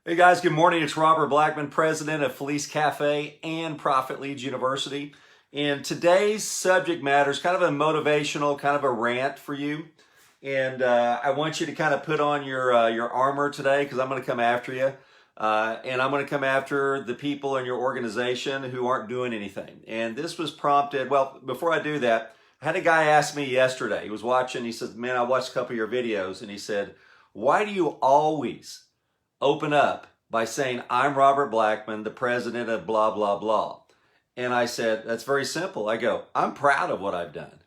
Hey guys, good morning. It's Robert Blackman, president of Felice Cafe and Profit Leads University. And today's subject matter is kind of a motivational, kind of a rant for you. And I want you to kind of put on your armor today because I'm going to come after you. And I'm going to come after the people in your organization who aren't doing anything. And this was prompted, well, before I do that, I had a guy ask me yesterday. He was watching, he said, man, I watched a couple of your videos. And he said, why do you always open up by saying, I'm Robert Blackman, the president of blah, blah, blah? And I said, that's very simple. I go, I'm proud of what I've done.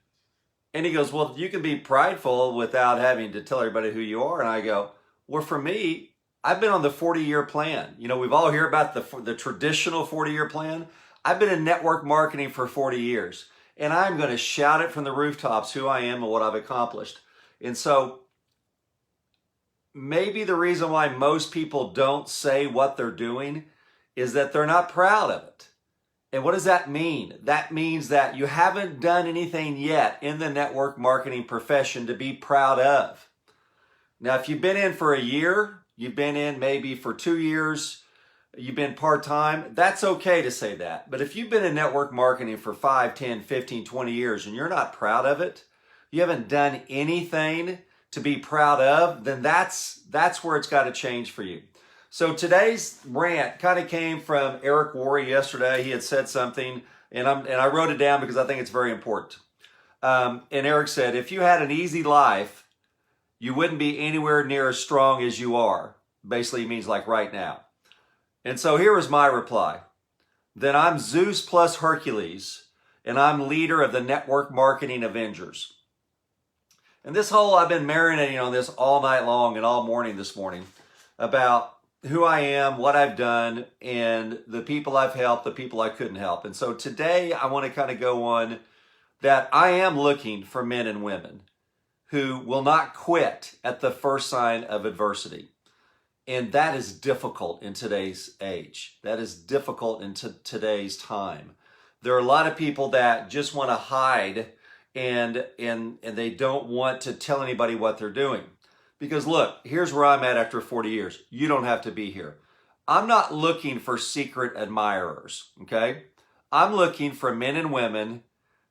And he goes, well, you can be prideful without having to tell everybody who you are. And I go, well, for me, I've been on the 40-year plan. You know, we've all heard about the traditional 40-year plan. I've been in network marketing for 40 years. And I'm going to shout it from the rooftops who I am and what I've accomplished. And so maybe the reason why most people don't say what they're doing is that they're not proud of it. And what does that mean? That means that you haven't done anything yet in the network marketing profession to be proud of. Now, if you've been in for a year, you've been in maybe for 2 years, you've been part-time, that's okay to say that. But if you've been in network marketing for 5, 10, 15, 20 years and you're not proud of it, you haven't done anything to be proud of, then that's where it's got to change for you. So today's rant kind of came from Eric Worre yesterday. He had said something, and I wrote it down because I think it's very important. And Eric said, if you had an easy life, you wouldn't be anywhere near as strong as you are. Basically, it means like right now. And so here was my reply. Then I'm Zeus plus Hercules, and I'm leader of the Network Marketing Avengers. And this whole, I've been marinating on this all night long and all morning this morning about who I am, what I've done, and the people I've helped, the people I couldn't help. And so today I want to kind of go on that I am looking for men and women who will not quit at the first sign of adversity. And that is difficult in today's age. That is difficult in today's time. There are a lot of people that just want to hide and they don't want to tell anybody what they're doing. Because look, here's where I'm at after 40 years. You don't have to be here. I'm not looking for secret admirers, okay? I'm looking for men and women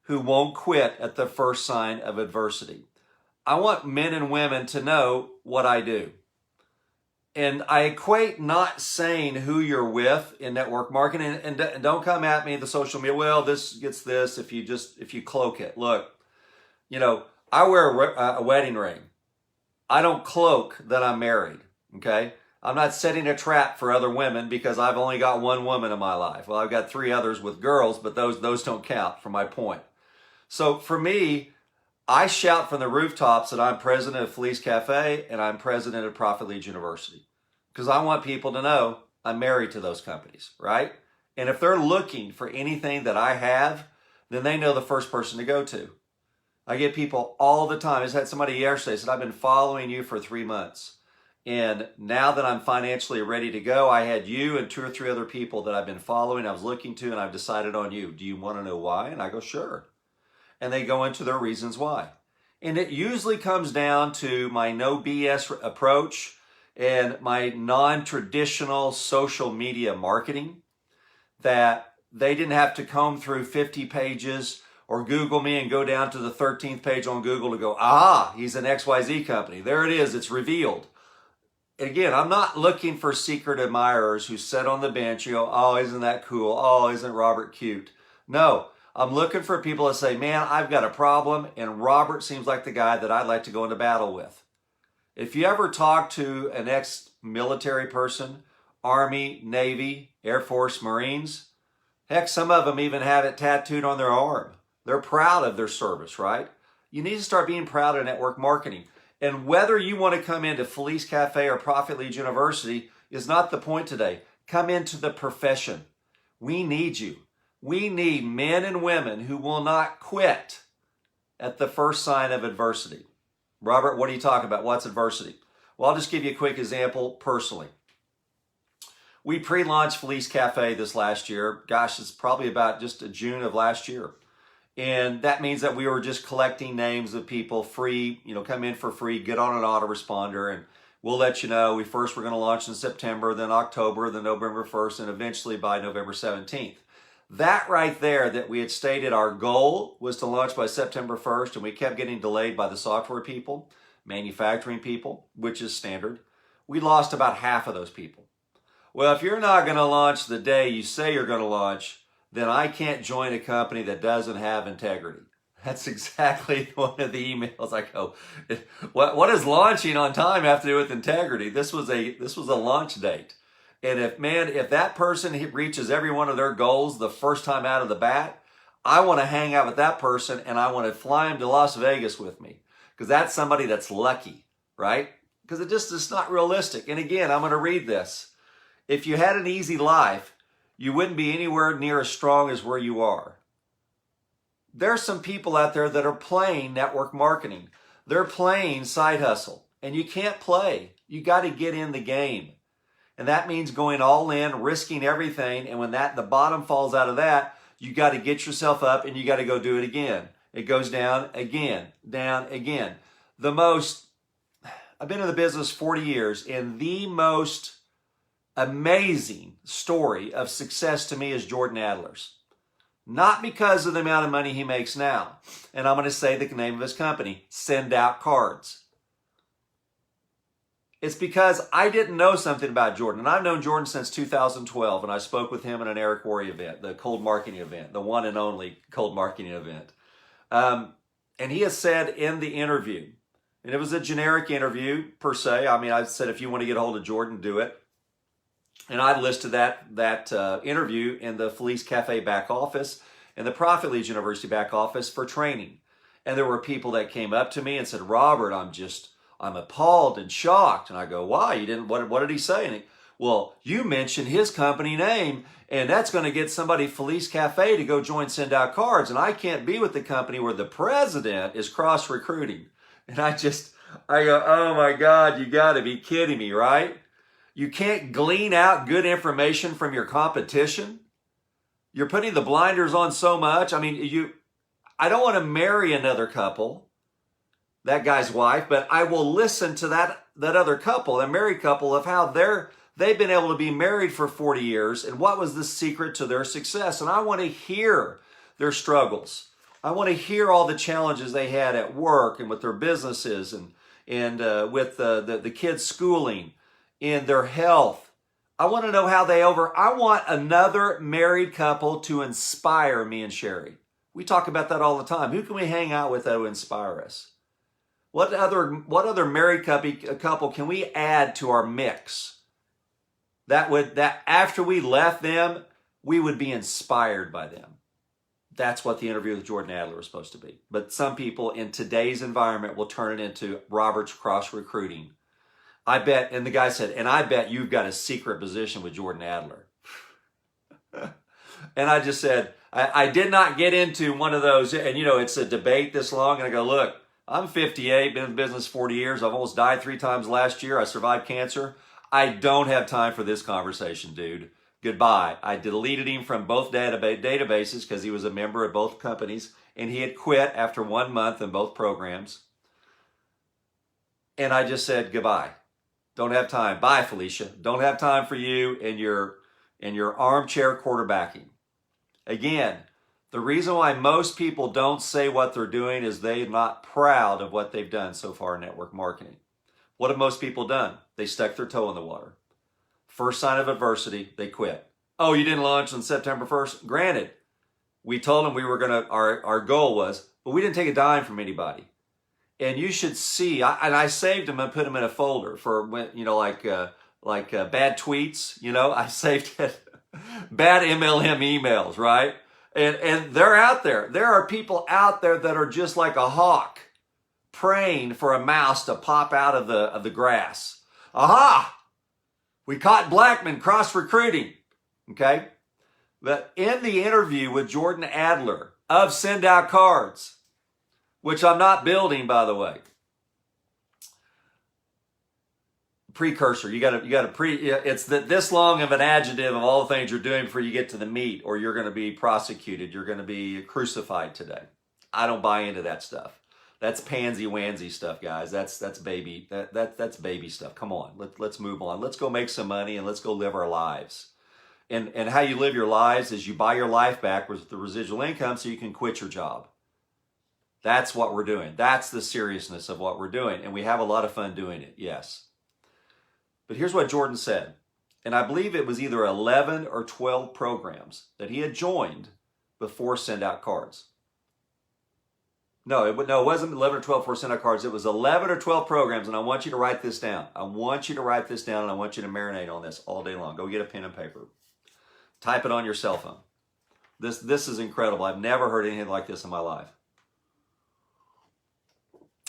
who won't quit at the first sign of adversity. I want men and women to know what I do. And I equate not saying who you're with in network marketing, and don't come at me, the social media, well, this gets this if you cloak it. Look, you know, I wear a wedding ring. I don't cloak that I'm married, okay? I'm not setting a trap for other women because I've only got one woman in my life. Well, I've got 3 others with girls, but those don't count for my point. So for me, I shout from the rooftops that I'm president of Felice Cafe and I'm president of Profit Leads University because I want people to know I'm married to those companies, right? And if they're looking for anything that I have, then they know the first person to go to. I get people all the time. I just had somebody yesterday said, I've been following you for 3 months. And now that I'm financially ready to go, I had you and 2 or 3 other people that I've been following, I was looking to, and I've decided on you. Do you want to know why? And I go, sure. And they go into their reasons why. And it usually comes down to my no BS approach and my non-traditional social media marketing, that they didn't have to comb through 50 pages or Google me and go down to the 13th page on Google to go, ah, he's an XYZ company. There it is. It's revealed. Again, I'm not looking for secret admirers who sit on the bench. You go, oh, isn't that cool? Oh, isn't Robert cute? No, I'm looking for people that say, man, I've got a problem, and Robert seems like the guy that I'd like to go into battle with. If you ever talk to an ex-military person, Army, Navy, Air Force, Marines, heck, some of them even have it tattooed on their arm. They're proud of their service, right? You need to start being proud of network marketing. And whether you want to come into Felice Cafe or Profit Leads University is not the point today. Come into the profession. We need you. We need men and women who will not quit at the first sign of adversity. Robert, what are you talking about? What's adversity? Well, I'll just give you a quick example personally. We pre-launched Felice Cafe this last year. Gosh, it's probably about just June of last year. And that means that we were just collecting names of people free, come in for free, get on an autoresponder. And We'll let you know. We're going to launch in September, then October, then November 1st, and eventually by November 17th. That right there, that we had stated our goal was to launch by September 1st, and we kept getting delayed by the software people, manufacturing people, which is standard. We lost about half of those people. Well, if you're not going to launch the day you say you're going to launch, then I can't join a company that doesn't have integrity. That's exactly one of the emails I go, what does launching on time have to do with integrity? This was a launch date. And if that person reaches every one of their goals the first time out of the bat, I want to hang out with that person and I want to fly him to Las Vegas with me, because that's somebody that's lucky, right? Because it's not realistic. And again, I'm going to read this. If you had an easy life, you wouldn't be anywhere near as strong as where you are. There's some people out there that are playing network marketing. They're playing side hustle, and you can't play. You got to get in the game. And that means going all in, risking everything. And when the bottom falls out of that, you got to get yourself up and you got to go do it again. It goes down again, down again. I've been in the business 40 years, and the most amazing story of success to me is Jordan Adler's. Not because of the amount of money he makes now. And I'm going to say the name of his company, Send Out Cards. It's because I didn't know something about Jordan. And I've known Jordan since 2012, and I spoke with him at an Eric Worre event, the cold marketing event, the one and only cold marketing event. And he has said in the interview, and it was a generic interview per se. I mean, I said, if you want to get a hold of Jordan, do it. And I listed that interview in the Felice Cafe back office and the Profit Leads University back office for training. And there were people that came up to me and said, Robert, I'm appalled and shocked. And I go, why? What did he say? And well, you mentioned his company name, and that's going to get somebody Felice Cafe to go join Send Out Cards. And I can't be with the company where the president is cross-recruiting. And I go, oh my God, you got to be kidding me, right? You can't glean out good information from your competition. You're putting the blinders on so much. I mean, I don't want to marry another couple, that guy's wife, but I will listen to that other couple, that married couple, of how they've been able to be married for 40 years and what was the secret to their success. And I want to hear their struggles. I want to hear all the challenges they had at work and with their businesses and with the kids' schooling, in their health. I want to know how I want another married couple to inspire me and Sherry. We talk about that all the time. Who can we hang out with that will inspire us? What other married couple can we add to our mix that after we left them, we would be inspired by them? That's what the interview with Jordan Adler was supposed to be. But some people in today's environment will turn it into Robert's cross-recruiting. I bet, and the guy said, and I bet you've got a secret position with Jordan Adler. And I just said, I did not get into one of those, and it's a debate this long, and I go, look, I'm 58, been in business 40 years, I've almost died 3 times last year, I survived cancer. I don't have time for this conversation, dude. Goodbye. I deleted him from both databases because he was a member of both companies, and he had quit after 1 month in both programs. And I just said, goodbye. Don't have time. Bye, Felicia. Don't have time for you and your armchair quarterbacking. Again, the reason why most people don't say what they're doing is they're not proud of what they've done so far in network marketing. What have most people done? They stuck their toe in the water. First sign of adversity, they quit. Oh, you didn't launch on September 1st? Granted, we told them we were our goal was, but we didn't take a dime from anybody. And you should see, I saved them and put them in a folder for when, like bad tweets, I saved it, bad MLM emails, right? And they're out there. There are people out there that are just like a hawk praying for a mouse to pop out of the grass. Aha! We caught Blackman cross-recruiting, okay? But in the interview with Jordan Adler of Send Out Cards, which I'm not building, by the way. Precursor. It's this long of an adjective of all the things you're doing before you get to the meat, or you're going to be prosecuted. You're going to be crucified today. I don't buy into that stuff. That's pansy-wansy stuff, guys. That's baby. That's baby stuff. Come on, let's move on. Let's go make some money and let's go live our lives. And how you live your lives is you buy your life back with the residual income so you can quit your job. That's what we're doing. That's the seriousness of what we're doing. And we have a lot of fun doing it, yes. But here's what Jordan said. And I believe it was either 11 or 12 programs that he had joined before Send Out Cards. No, it wasn't 11 or 12 before Send Out Cards. It was 11 or 12 programs, and I want you to write this down. I want you to write this down, and I want you to marinate on this all day long. Go get a pen and paper. Type it on your cell phone. This is incredible. I've never heard anything like this in my life.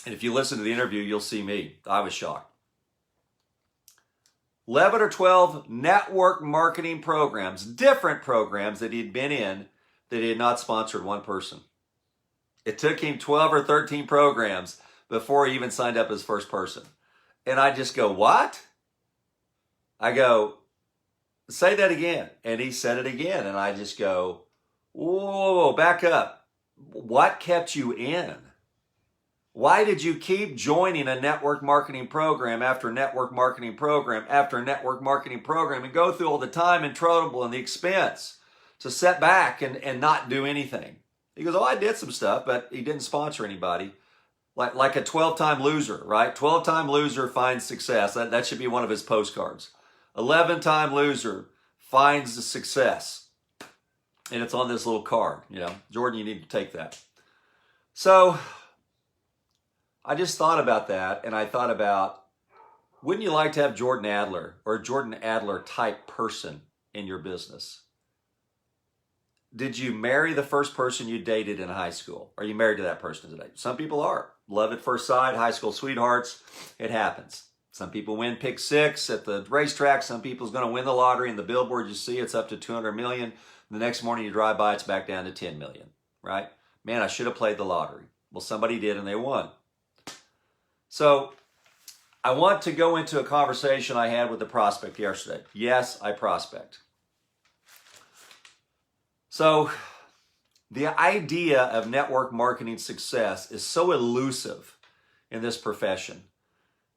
And if you listen to the interview, you'll see me. I was shocked. 11 or 12 network marketing programs, different programs that he'd been in that he had not sponsored one person. It took him 12 or 13 programs before he even signed up his first person. And I just go, what? I go, say that again. And he said it again. And I just go, whoa, back up. What kept you in? Why did you keep joining a network marketing program after network marketing program after network marketing program and go through all the time and trouble and the expense to sit back and not do anything? He goes, oh, I did some stuff, but he didn't sponsor anybody. Like a 12-time loser, right? 12-time loser finds success. That should be one of his postcards. 11-time loser finds the success. And it's on this little card. You know, Jordan, you need to take that. So I just thought about that, and I thought about, wouldn't you like to have Jordan Adler or a Jordan Adler type person in your business? Did you marry the first person you dated in high school? Are you married to that person today? Some people are. Love at first sight, high school sweethearts. It happens. Some people win pick six at the racetrack. Some people's going to win the lottery, and the billboard you see, it's up to 200 million. The next morning you drive by, it's back down to 10 million, right? Man, I should have played the lottery. Well, somebody did, and they won. So I want to go into a conversation I had with the prospect yesterday. Yes, I prospect. So the idea of network marketing success is so elusive in this profession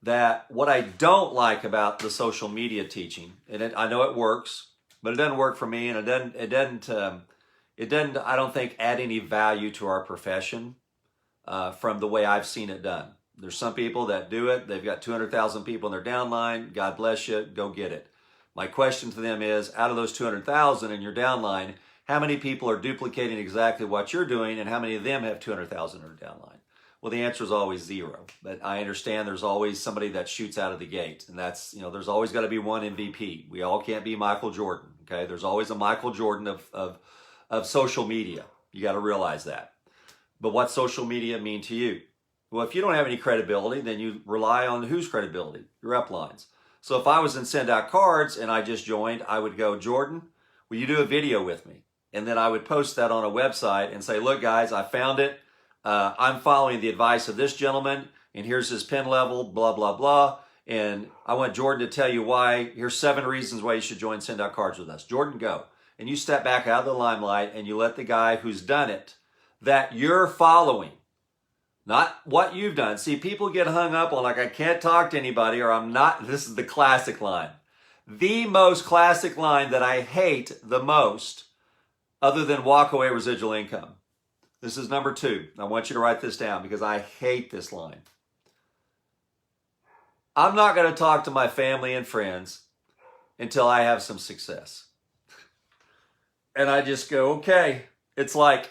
that what I don't like about the social media teaching, and I know it works, but it doesn't work for me, and it doesn't I don't think add any value to our profession from the way I've seen it done. There's some people that do it. They've got 200,000 people in their downline. God bless you. Go get it. My question to them is, out of those 200,000 in your downline, how many people are duplicating exactly what you're doing, and how many of them have 200,000 in their downline? Well, the answer is always zero. But I understand there's always somebody that shoots out of the gate, and that's, there's always got to be one MVP. We all can't be Michael Jordan. Okay, there's always a Michael Jordan of social media. You got to realize that. But what's social media mean to you? Well, if you don't have any credibility, then you rely on whose credibility? Your uplines. So if I was in Send Out Cards and I just joined, I would go, Jordan, will you do a video with me? And then I would post that on a website and say, look, guys, I found it. I'm following the advice of this gentleman, and here's his pen level, blah, blah, blah. And I want Jordan to tell you why. Here's 7 reasons why you should join Send Out Cards with us. Jordan, go. And you step back out of the limelight and you let the guy who's done it, that you're following, not what you've done. See, people get hung up on like, I can't talk to anybody, or I'm not. This is the classic line. The most classic line that I hate the most, other than walk away residual income. This is number 2. I want you to write this down because I hate this line. I'm not going to talk to my family and friends until I have some success. And I just go, okay. It's like,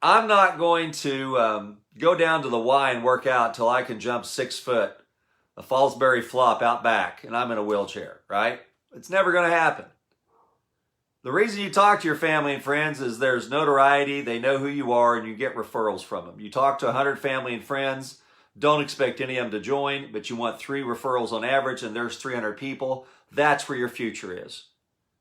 I'm not going to go down to the Y and work out till I can jump 6 foot, a Fallsbury flop out back, and I'm in a wheelchair, right? It's never going to happen. The reason you talk to your family and friends is there's notoriety, they know who you are, and you get referrals from them. You talk to 100 family and friends, don't expect any of them to join, but you want 3 referrals on average, and there's 300 people. That's where your future is.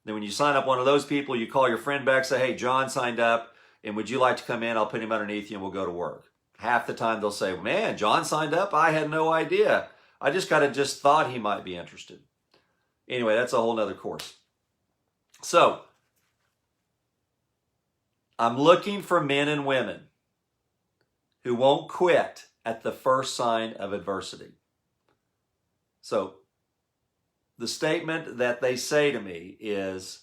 Then when you sign up one of those people, you call your friend back, say, hey, John signed up, and would you like to come in? I'll put him underneath you, and we'll go to work. Half the time they'll say, man, John signed up? I had no idea. I just thought he might be interested. Anyway, that's a whole nother course. So, I'm looking for men and women who won't quit at the first sign of adversity. So the statement that they say to me is,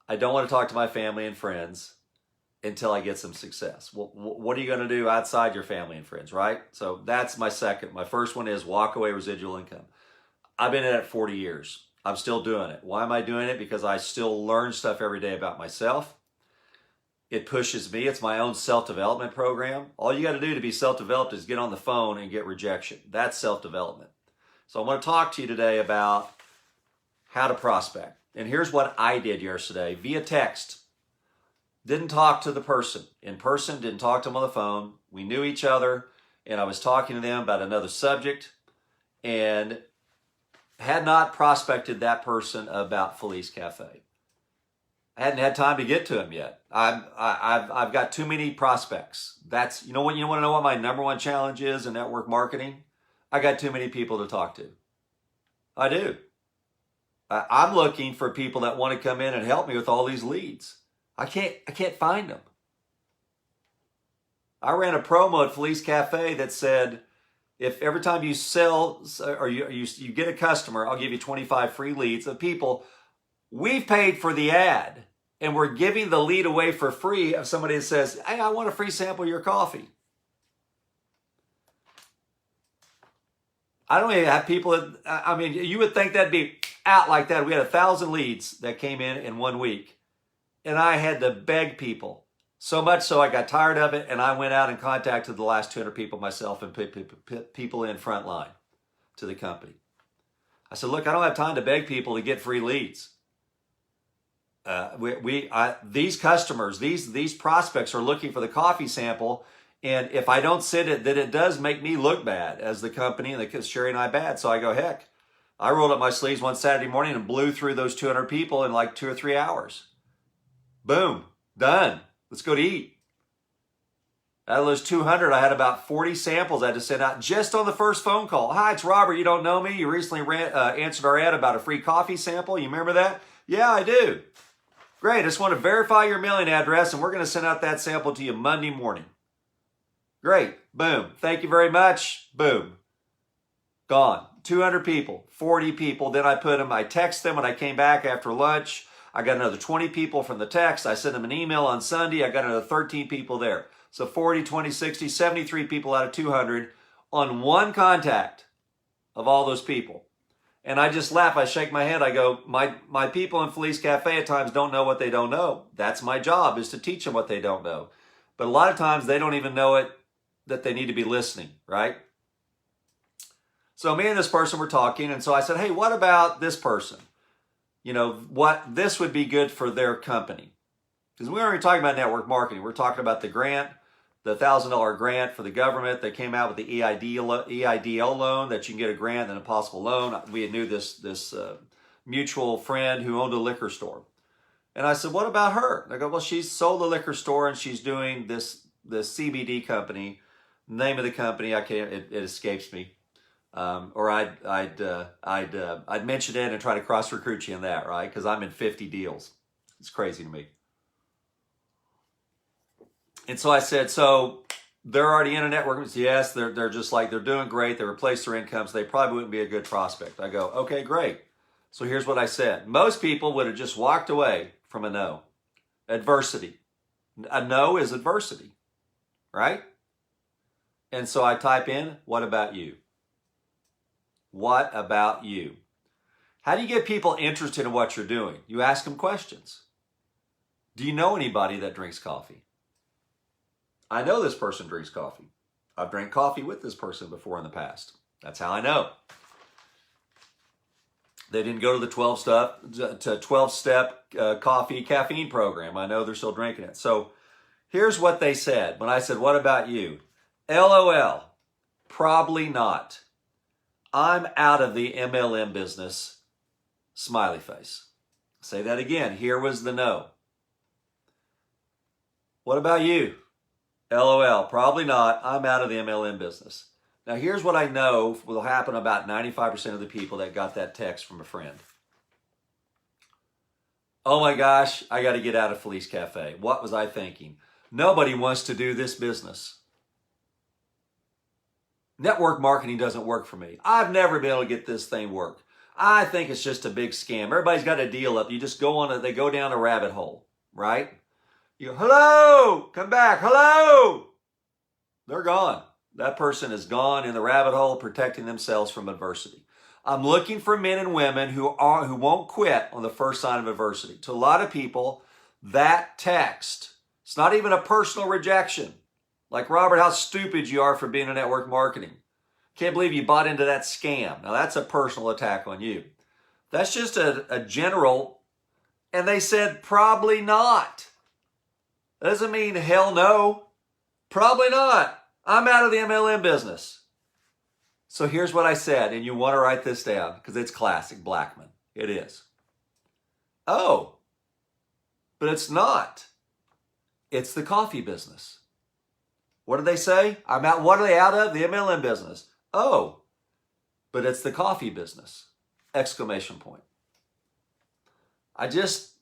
I don't want to talk to my family and friends until I get some success. Well, what are you going to do outside your family and friends, right? So that's my second. My first one is walk away residual income. I've been in it 40 years. I'm still doing it. Why am I doing it? Because I still learn stuff every day about myself. It pushes me. It's my own self-development program. All you got to do to be self-developed is get on the phone and get rejection. That's self-development. So I want to talk to you today about how to prospect. And here's what I did yesterday via text. Didn't talk to the person in person, didn't talk to them on the phone. We knew each other, and I was talking to them about another subject and had not prospected that person about Felice Cafe. I hadn't had time to get to him yet. I've got too many prospects. That's, you want to know what my number one challenge is in network marketing? I got too many people to talk to. I do. I'm looking for people that want to come in and help me with all these leads. I can't find them. I ran a promo at Felice Cafe that said, if every time you sell or you get a customer, I'll give you 25 free leads of people. We've paid for the ad and we're giving the lead away for free of somebody that says, hey, I want a free sample of your coffee. I don't even have people, you would think that'd be out like that. We had 1,000 leads that came in 1 week. And I had to beg people. So much so I got tired of it and I went out and contacted the last 200 people myself and put people in front line to the company. I said, look, I don't have time to beg people to get free leads. These customers, these prospects are looking for the coffee sample. And if I don't send it, then it does make me look bad as the company and Sherry and I bad. So I go, heck, I rolled up my sleeves one Saturday morning and blew through those 200 people in like 2 or 3 hours. Boom, done. Let's go to eat. Out of those 200, I had about 40 samples I had to send out just on the first phone call. Hi, it's Robert. You don't know me. You recently answered our ad about a free coffee sample. You remember that? Yeah, I do. Great. I just want to verify your mailing address, and we're going to send out that sample to you Monday morning. Great. Boom. Thank you very much. Boom. Gone. 200 people, 40 people. Then I text them when I came back after lunch. I got another 20 people from the text. I sent them an email on Sunday. I got another 13 people there. So 40, 20, 60, 73 people out of 200 on one contact of all those people. And I just laugh. I shake my head. I go, my people in Felice Cafe at times don't know what they don't know. That's my job, is to teach them what they don't know. But a lot of times they don't even know it, that they need to be listening, right? So me and this person were talking. And so I said, hey, what about this person? What this would be good for their company. Because we weren't talking about network marketing. We're talking about the grant, the $1,000 grant for the government. They came out with the EIDL loan that you can get a grant and a possible loan. We knew this mutual friend who owned a liquor store. And I said, what about her? And I go, well, she's sold a liquor store and she's doing this CBD company. Name of the company, it escapes me. Or I'd mention it and try to cross recruit you in that, right? Because I'm in 50 deals. It's crazy to me. And so I said, so they're already in a network. Yes, they're just like, they're doing great. They replaced their income, so they probably wouldn't be a good prospect. I go, okay, great. So here's what I said. Most people would have just walked away from a no. Adversity. A no is adversity, right? And so I type in, what about you? What about you? How do you get people interested in what you're doing? You ask them questions. Do you know anybody that drinks coffee? I know this person drinks coffee. I've drank coffee with this person before in the past. That's how I know. They didn't go to the 12-step coffee caffeine program. I know they're still drinking it. So here's what they said. When I said, what about you? LOL, probably not. I'm out of the MLM business, smiley face. Say that again. Here was the no. What about you? LOL, probably not. I'm out of the MLM business. Now, here's what I know will happen about 95% of the people that got that text from a friend. Oh my gosh, I got to get out of Felice Cafe. What was I thinking? Nobody wants to do this business. network marketing doesn't work for me. I've never been able to get this thing work. I think it's just a big scam. Everybody's got a deal up. You just go on it, they go down a rabbit hole, right? You go, hello, come back, hello. They're gone. That person is gone in the rabbit hole protecting themselves from adversity. I'm looking for men and women who won't quit on the first sign of adversity. To a lot of people, that text, it's not even a personal rejection. Like, Robert, how stupid you are for being in network marketing. Can't believe you bought into that scam. Now, that's a personal attack on you. That's just a general, and they said probably not. That doesn't mean hell no. Probably not. I'm out of the MLM business. So here's what I said, and you want to write this down because it's classic Blackman. It is. Oh, but it's not. It's the coffee business. What did they say? I'm out. What are they out of? The MLM business. Oh, but it's the coffee business. Exclamation point. I just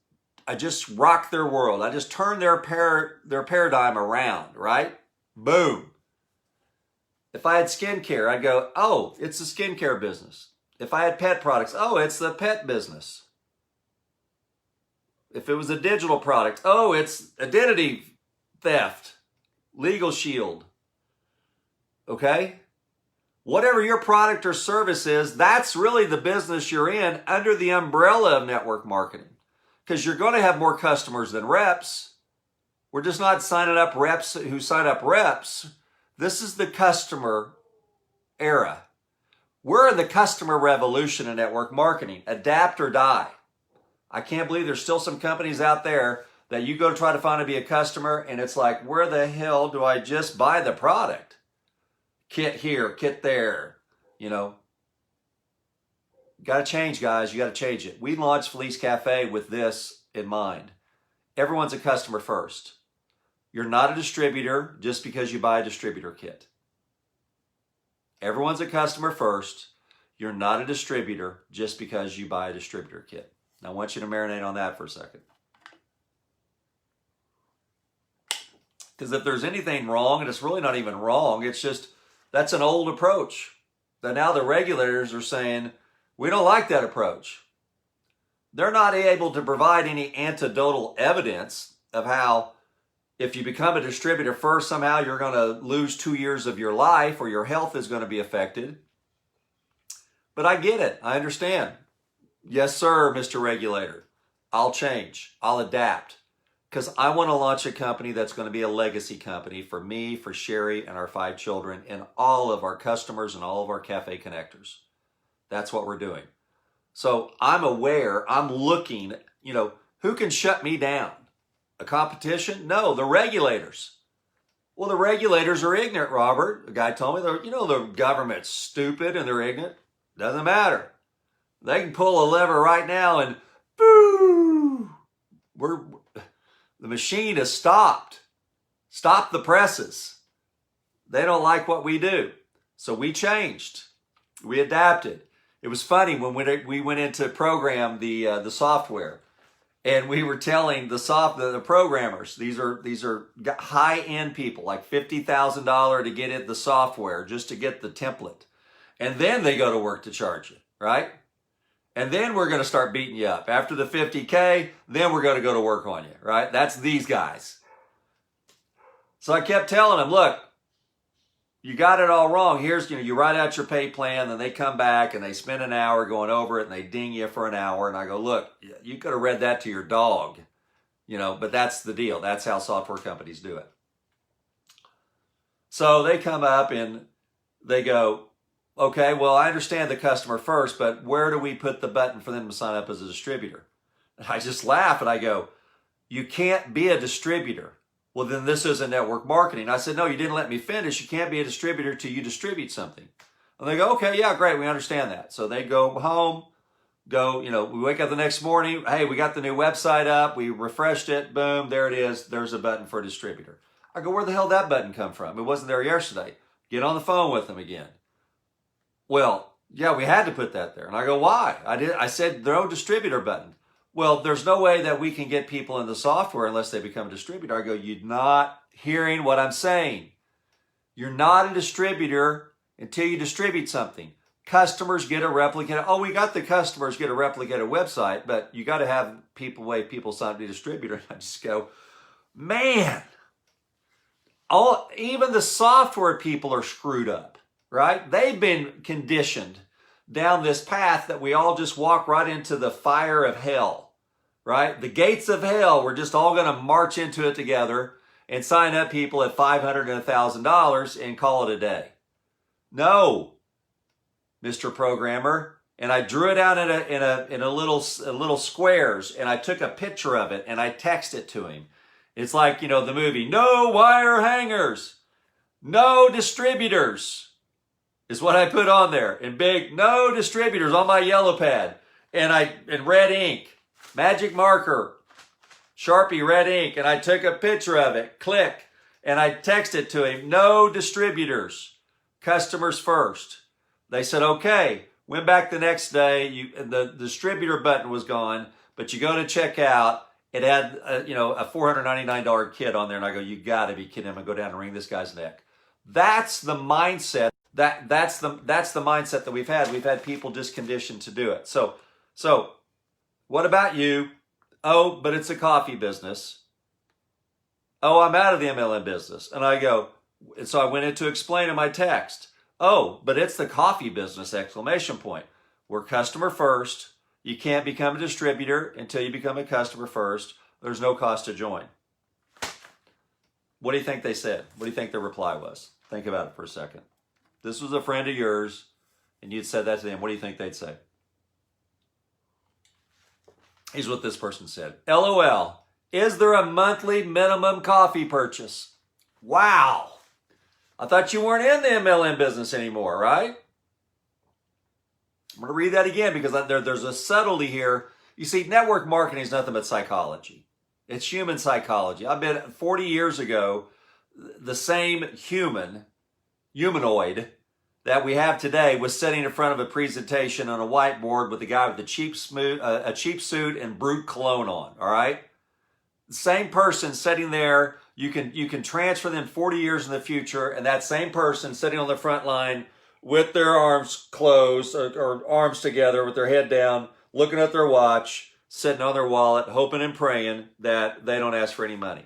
rocked their world. I just turned their paradigm around, right? Boom. If I had skincare, I'd go, oh, it's the skincare business. If I had pet products, oh, it's the pet business. If it was a digital product, oh, it's identity theft, Legal Shield. Okay? Whatever your product or service is, that's really the business you're in under the umbrella of network marketing. Because you're going to have more customers than reps. We're just not signing up reps who sign up reps. This is the customer era. We're in the customer revolution in network marketing. Adapt or die. I can't believe there's still some companies out there that you go to try to find to be a customer and it's like, where the hell do I just buy the product? Kit here, kit there, you know. Got to change, guys. You got to change it. We launched Felice Cafe with this in mind. Everyone's a customer first. You're not a distributor just because you buy a distributor kit. Everyone's a customer first. You're not a distributor just because you buy a distributor kit. Now, I want you to marinate on that for a second. Because if there's anything wrong, and it's really not even wrong, it's just that's an old approach. That now the regulators are saying, we don't like that approach. They're not able to provide any anecdotal evidence of how if you become a distributor first, somehow you're going to lose 2 years of your life or your health is going to be affected. But I get it. I understand. Yes, sir, Mr. Regulator. I'll change. I'll adapt. Because I want to launch a company that's going to be a legacy company for me, for Sherry, and our 5 children, and all of our customers and all of our cafe connectors. That's what we're doing. So I'm aware, I'm looking, who can shut me down? A competition? No, the regulators. Well, the regulators are ignorant, Robert. The guy told me, the government's stupid and they're ignorant. Doesn't matter. They can pull a lever right now and boo! The machine has stopped. Stop the presses. They don't like what we do. So we changed. We adapted. It was funny when we went in to program the software. And we were telling the programmers, these are high-end people, like $50,000 to get the software, just to get the template. And then they go to work to charge you, right? And then we're going to start beating you up. After the $50K, then we're going to go to work on you, right? That's these guys. So I kept telling them, look, you got it all wrong. Here's, you write out your pay plan, then they come back and they spend an hour going over it and they ding you for an hour. And I go, look, you could have read that to your dog, but that's the deal. That's how software companies do it. So they come up and they go, okay, well, I understand the customer first, but where do we put the button for them to sign up as a distributor? And I just laugh and I go, you can't be a distributor. Well, then this isn't network marketing. I said, no, you didn't let me finish. You can't be a distributor till you distribute something. And they go, okay, yeah, great. We understand that. So they go home, we wake up the next morning. Hey, we got the new website up. We refreshed it. Boom, there it is. There's a button for a distributor. I go, where the hell did that button come from? It wasn't there yesterday. Get on the phone with them again. Well, yeah, we had to put that there. And I go, why? I said, no distributor button. Well, there's no way that we can get people in the software unless they become a distributor. I go, you're not hearing what I'm saying. You're not a distributor until you distribute something. Customers get a replicated. Oh, we got the customers get a replicated website, but you got to have people sign up to be a distributor. And I just go, man, even the software people are screwed up, right? They've been conditioned down this path that we all just walk right into the fire of hell, right? The gates of hell. We're just all going to march into it together and sign up people at $500 and $1,000 and call it a day. No, Mr. Programmer. And I drew it out in a little squares, and I took a picture of it and I texted it to him. It's like, the movie, no wire hangers, no distributors is what I put on there in big, no distributors on my yellow pad. And in red ink, magic marker, Sharpie red ink. And I took a picture of it, click, and I texted to him, no distributors, customers first. They said, okay. Went back the next day, the distributor button was gone, but you go to check out, it had a $499 kit on there, and I go, you gotta be kidding him. I go down and wring this guy's neck. That's the mindset. That's the mindset that we've had. We've had people just conditioned to do it. So what about you? Oh, but it's a coffee business. Oh, I'm out of the MLM business. And I go, and so I went in to explain in my text. Oh, but it's the coffee business, exclamation point. We're customer first. You can't become a distributor until you become a customer first. There's no cost to join. What do you think they said? What do you think their reply was? Think about it for a second. This was a friend of yours, and you'd said that to them. What do you think they'd say? Here's what this person said. LOL, is there a monthly minimum coffee purchase? Wow. I thought you weren't in the MLM business anymore, right? I'm going to read that again because there's a subtlety here. You see, network marketing is nothing but psychology. It's human psychology. I bet 40 years ago, the same humanoid that we have today was sitting in front of a presentation on a whiteboard with a guy with a cheap suit and Brute cologne on, all right? The same person sitting there, you can transfer them 40 years in the future, and that same person sitting on the front line with their arms closed or arms together with their head down, looking at their watch, sitting on their wallet, hoping and praying that they don't ask for any money.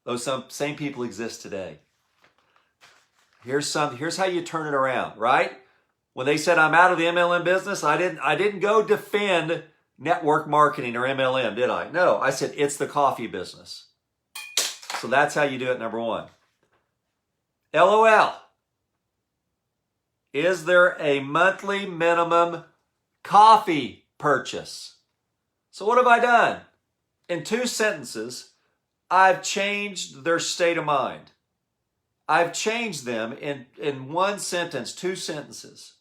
Those same people exist today. Here's how you turn it around, right? When they said I'm out of the MLM business, I didn't go defend network marketing or MLM, did I? No, I said it's the coffee business. So that's how you do it, number one. LOL. Is there a monthly minimum coffee purchase? So what have I done? In 2 sentences, I've changed their state of mind. I've changed them in 1 sentence, 2 sentences.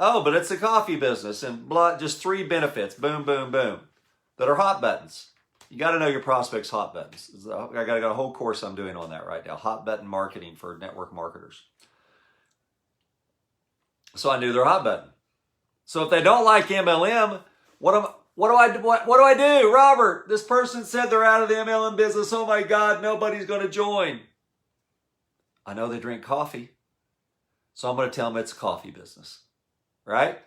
Oh, but it's a coffee business and blah, just 3 benefits, boom, boom, boom, that are hot buttons. You got to know your prospects' hot buttons. I got a whole course I'm doing on that right now, hot button marketing for network marketers. So I knew their hot button. So if they don't like MLM, what do I do? Robert, this person said they're out of the MLM business. Oh my God, nobody's going to join. I know they drink coffee, so I'm going to tell them it's a coffee business, right?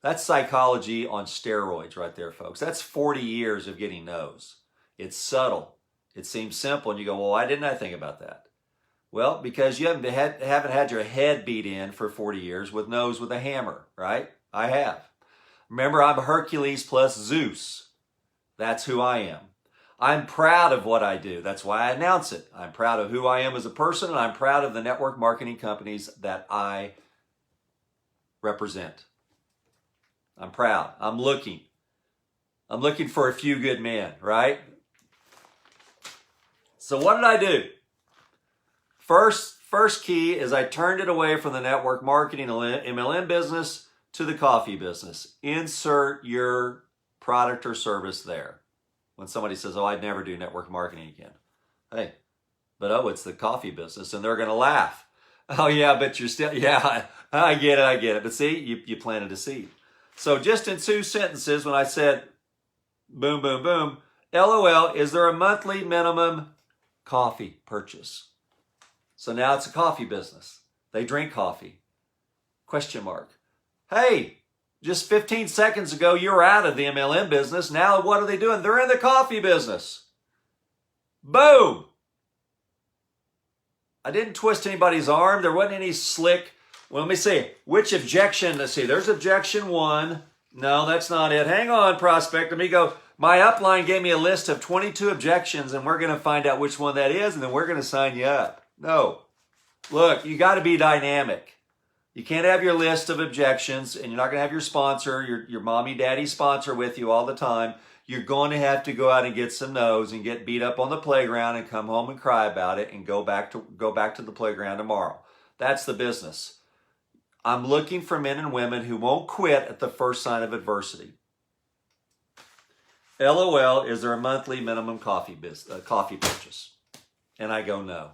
That's psychology on steroids right there, folks. That's 40 years of getting no's. It's subtle. It seems simple, and you go, well, why didn't I think about that? Well, because you haven't had your head beat in for 40 years with no's with a hammer, right? I have. Remember, I'm Hercules plus Zeus. That's who I am. I'm proud of what I do. That's why I announce it. I'm proud of who I am as a person, and I'm proud of the network marketing companies that I represent. I'm proud. I'm looking for a few good men, right? So what did I do? First key is I turned it away from the network marketing MLM business to the coffee business. Insert your product or service there. When somebody says, oh, I'd never do network marketing again. Hey, but oh, it's the coffee business, and they're going to laugh. Oh yeah, but you're still, yeah, I get it. But see, you planted a seed. So just in 2 sentences, when I said, boom, boom, boom, LOL, is there a monthly minimum coffee purchase? So now it's a coffee business. They drink coffee. Question mark. Hey, just 15 seconds ago, you were out of the MLM business. Now what are they doing? They're in the coffee business. Boom. I didn't twist anybody's arm. There wasn't any slick. Well, let me see. Which objection? Let's see. There's objection 1. No, that's not it. Hang on, prospect. Let me go. My upline gave me a list of 22 objections, and we're going to find out which one that is, and then we're going to sign you up. No. Look, you got to be dynamic. You can't have your list of objections, and you're not going to have your sponsor, your mommy, daddy sponsor with you all the time. You're going to have to go out and get some no's and get beat up on the playground and come home and cry about it and go back to the playground tomorrow. That's the business. I'm looking for men and women who won't quit at the first sign of adversity. LOL, is there a monthly minimum coffee purchase? And I go, no.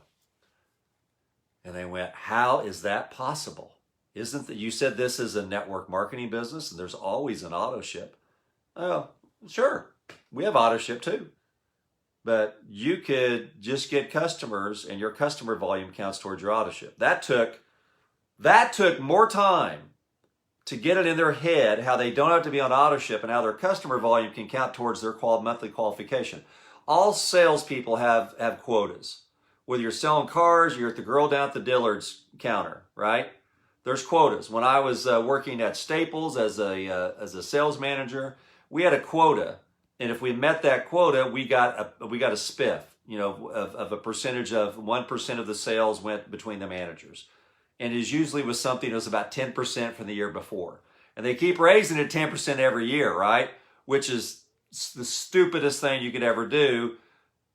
And they went, how is that possible? Isn't that, you said this is a network marketing business and there's always an auto ship. Oh, sure. We have auto ship too. But you could just get customers and your customer volume counts towards your auto ship. That took more time to get it in their head how they don't have to be on auto ship and how their customer volume can count towards their monthly qualification. All salespeople have quotas. Whether you're selling cars, you're at the girl down at the Dillard's counter, right? There's quotas. When I was working at Staples as a sales manager, we had a quota, and if we met that quota, we got a spiff, of a percentage of 1% of the sales went between the managers. And it usually was something that was about 10% from the year before. And they keep raising it 10% every year, right? Which is the stupidest thing you could ever do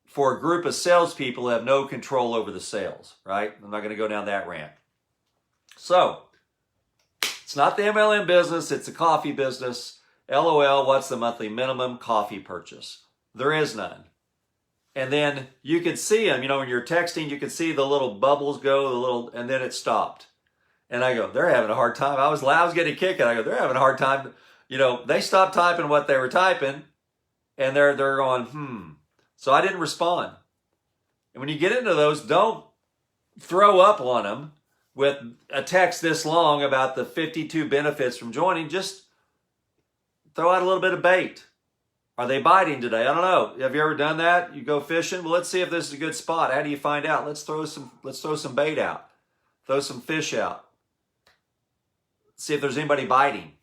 for a group of salespeople who have no control over the sales, right? I'm not going to go down that rant. So, it's not the MLM business, it's a coffee business. LOL, what's the monthly minimum coffee purchase? There is none. And then you could see them, when you're texting, you could see the little bubbles go, and then it stopped. And I go, they're having a hard time. I was getting a kick, and I go, they're having a hard time. They stopped typing what they were typing, and they're going, So I didn't respond. And when you get into those, don't throw up on them with a text this long about the 52 benefits from joining. Just throw out a little bit of bait. Are they biting today? I don't know. Have you ever done that? You go fishing. Well, let's see if this is a good spot. How do you find out? Let's throw some bait out. Throw some fish out. See if there's anybody biting.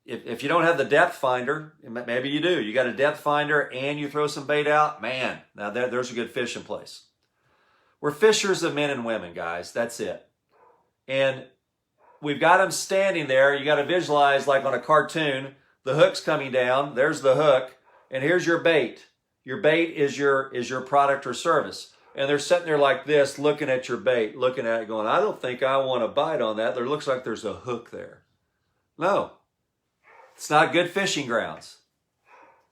If you don't have the depth finder, maybe you do. You got a depth finder and you throw some bait out. Man, now there's a good fishing place. We're fishers of men and women, guys. That's it. And we've got them standing there. You got to visualize like on a cartoon. The hook's coming down. There's the hook. And here's your bait. Your bait is your product or service. And they're sitting there like this, looking at your bait, looking at it going, I don't think I want to bite on that. There looks like there's a hook there. No. It's not good fishing grounds.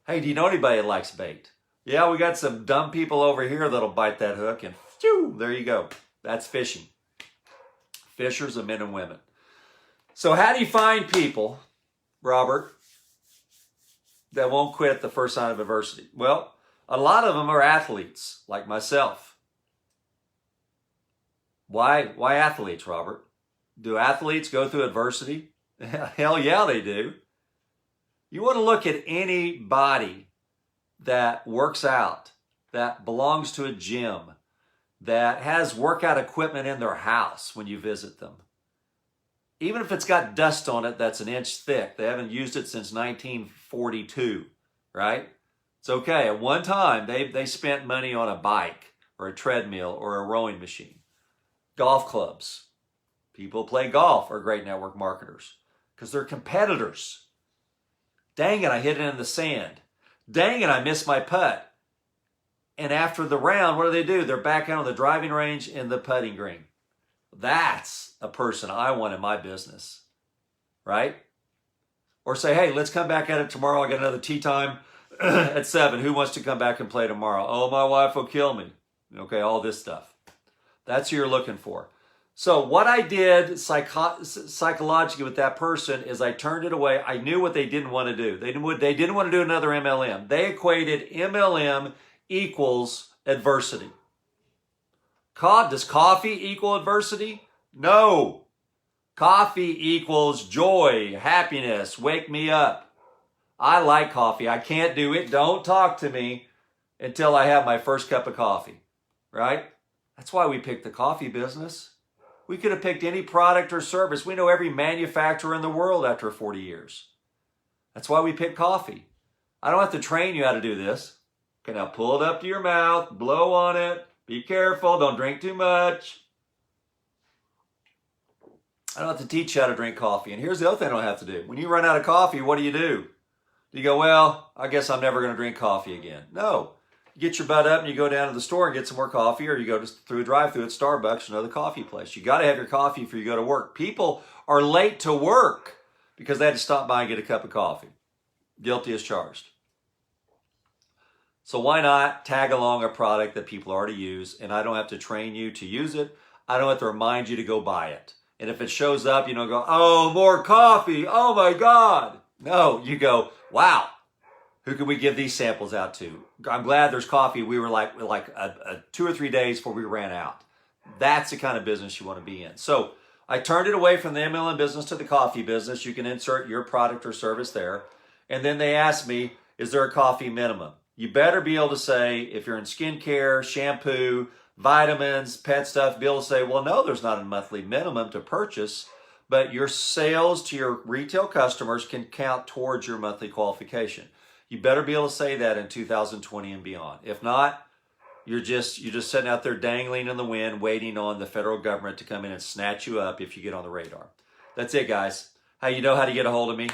Hey, do you know anybody that likes bait? Yeah, we got some dumb people over here that'll bite that hook and phew, there you go. That's fishing. Fishers of men and women. So how do you find people, Robert, that won't quit at the first sign of adversity? Well, a lot of them are athletes like myself. Why athletes, Robert? Do athletes go through adversity? Hell yeah, they do. You want to look at anybody that works out, that belongs to a gym, that has workout equipment in their house when you visit them. Even if it's got dust on it that's an inch thick, they haven't used it since 1942, right? It's okay. At one time, they spent money on a bike or a treadmill or a rowing machine. Golf clubs. People who play golf are great network marketers because they're competitors. Dang it, I hit it in the sand. Dang it, I missed my putt. And after the round, what do? They're back out on the driving range in the putting green. That's a person I want in my business, right? Or say, hey, let's come back at it tomorrow. I got another tee time at 7. Who wants to come back and play tomorrow? Oh, my wife will kill me. Okay, all this stuff. That's who you're looking for. So what I did psychologically with that person is I turned it away. I knew what they didn't want to do. They didn't want to do another MLM. They equated MLM equals adversity. Does coffee equal adversity? No. Coffee equals joy, happiness, wake me up. I like coffee. I can't do it. Don't talk to me until I have my first cup of coffee, right? That's why we picked the coffee business. We could have picked any product or service. We know every manufacturer in the world after 40 years. That's why we picked coffee. I don't have to train you how to do this. Okay, now pull it up to your mouth, blow on it, be careful, don't drink too much. I don't have to teach you how to drink coffee. And here's the other thing I don't have to do. When you run out of coffee, what do? You go, well, I guess I'm never going to drink coffee again. No. You get your butt up and you go down to the store and get some more coffee, or you go through a drive-thru at Starbucks, another coffee place. You got to have your coffee before you go to work. People are late to work because they had to stop by and get a cup of coffee. Guilty as charged. So why not tag along a product that people already use, and I don't have to train you to use it. I don't have to remind you to go buy it. And if it shows up, you don't go, oh, more coffee. Oh my God. No, you go, wow. Who can we give these samples out to? I'm glad there's coffee. We were like 2 or 3 days before we ran out. That's the kind of business you want to be in. So I turned it away from the MLM business to the coffee business. You can insert your product or service there. And then they asked me, is there a coffee minimum? You better be able to say, if you're in skincare, shampoo, vitamins, pet stuff, be able to say, well, no, there's not a monthly minimum to purchase, but your sales to your retail customers can count towards your monthly qualification. You better be able to say that in 2020 and beyond. If not, you're just sitting out there dangling in the wind, waiting on the federal government to come in and snatch you up if you get on the radar. That's it, guys. How you know how to get a hold of me.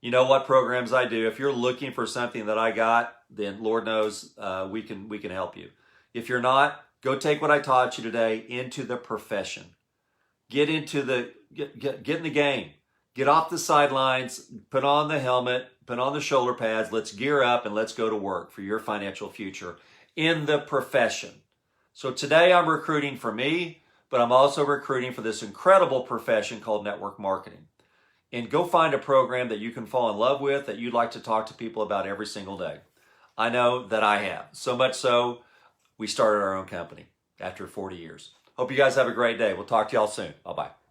You know what programs I do. If you're looking for something that I got, then Lord knows we can help you. If you're not, go take what I taught you today into the profession. Get into get in the game. Get off the sidelines, put on the helmet, put on the shoulder pads. Let's gear up and let's go to work for your financial future in the profession. So today I'm recruiting for me, but I'm also recruiting for this incredible profession called network marketing. And go find a program that you can fall in love with, that you'd like to talk to people about every single day. I know that I have. So much so, we started our own company after 40 years. Hope you guys have a great day. We'll talk to y'all soon. Bye-bye.